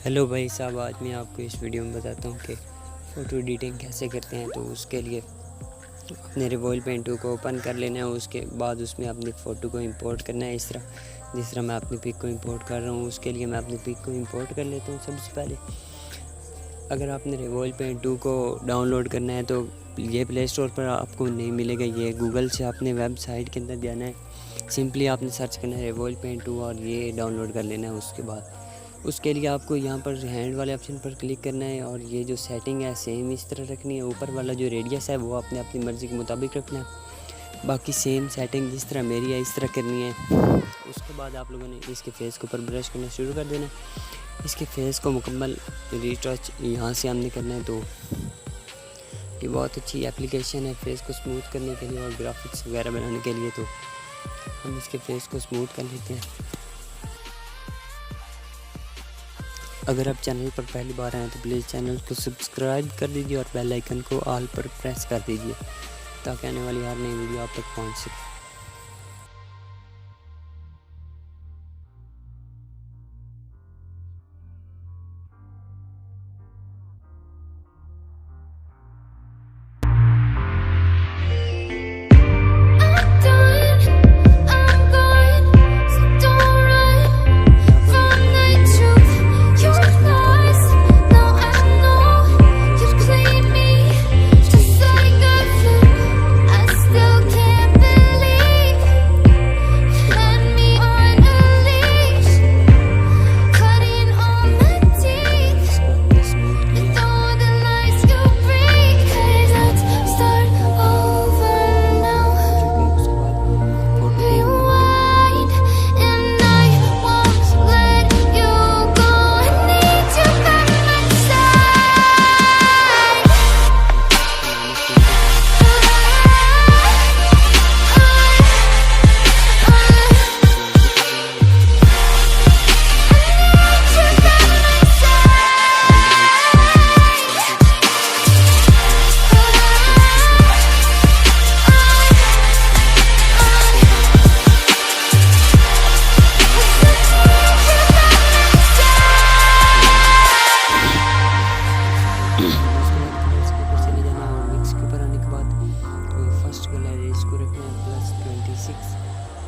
Hello भाई साहब, आज मैं आपको इस वीडियो में बताता हूँ कि फ़ोटो एडिटिंग कैसे करते हैं। तो उसके लिए अपने रिवॉल्व पेंट को ओपन कर लेना है। उसके बाद उसमें अपनी फ़ोटो को इंपोर्ट करना है। इस तरह जिस तरह मैं अपनी पिक को इंपोर्ट कर रहा हूँ, उसके लिए मैं अपनी पिक को इंपोर्ट कर लेता हूँ। सबसे पहले अगर आपने रिवॉल्व पेंट को डाउनलोड करना है तो ये प्ले स्टोर पर आपको नहीं मिलेगा। ये गूगल से अपने वेबसाइट के अंदर जाना है। सिंपली आपने सर्च करना है रिवॉल्व पेंट और ये डाउनलोड कर लेना है। उसके बाद उसके लिए आपको यहाँ पर हैंड वाले ऑप्शन पर क्लिक करना है और ये जो सेटिंग है सेम इस तरह रखनी है। ऊपर वाला जो रेडियस है वो आपने अपनी मर्ज़ी के मुताबिक रखना है। बाकी सेम सेटिंग जिस तरह मेरी है इस तरह करनी है। उसके बाद आप लोगों ने इसके फेस के ऊपर ब्रश करना शुरू कर देना है। इसके फेस को मुकम्मल रीटच यहाँ से हमने करना है। तो ये बहुत अच्छी एप्लीकेशन है फेस को स्मूथ करने के लिए और ग्राफिक्स वगैरह बनाने के लिए। तो हम इसके फेस को स्मूथ कर लेते हैं। अगर आप चैनल पर पहली बार आए तो प्लीज़ चैनल को सब्सक्राइब कर दीजिए और बेल आइकन को ऑल पर प्रेस कर दीजिए ताकि आने वाली हर नई वीडियो आप तक पहुंच सके।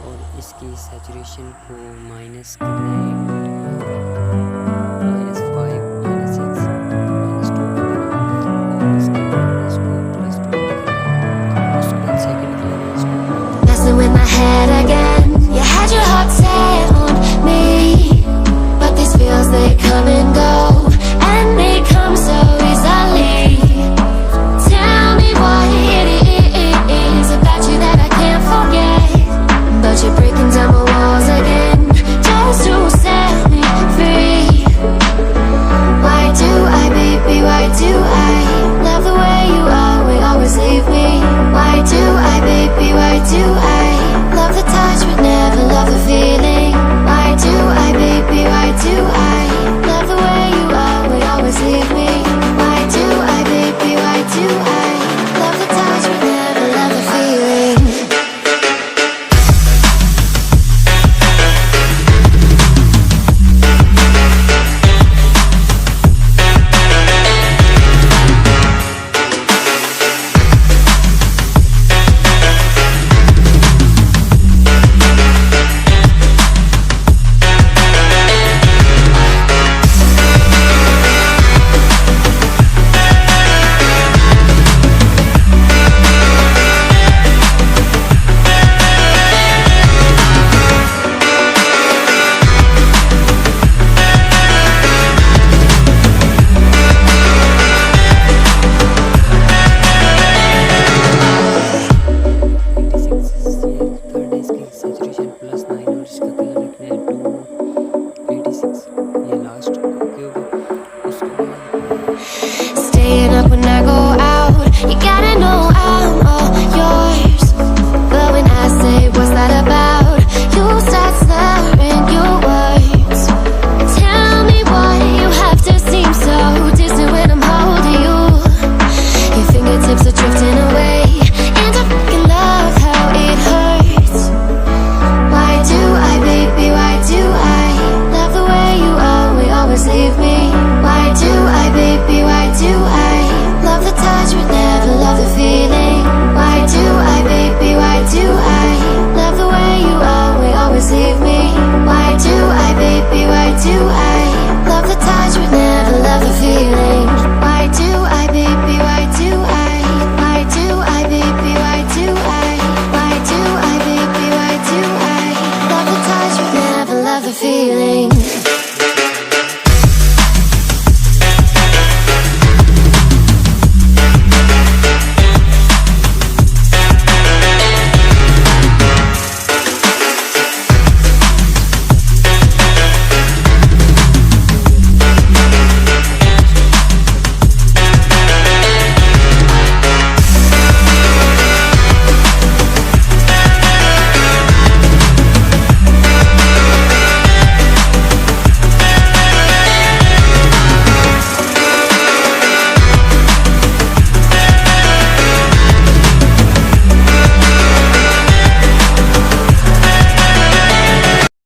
और इसकी सैचुरेशन को माइनस करना है -5 -6 -2 और इसकी ब्राइटनेस को +20 करना है। उसके बाद सेकंड कलर है इसको messing with my head again. You had your heart set on me, but these feels they come and go, and they come so easily. Tell me what it is about you that I can't forget, but you're breaking down my walls again just to set me free. Why do I, baby, why do I love the way you are, we always leave me? Why do I, baby, why do I love the touch but never love the feeling? Why do I, baby, why do I love the way you are, we always leave me? Why do I, baby, why do I love the touch but never love the feeling? Saturation +9 और इसका colour रखना है 286। ये last okay हो गया।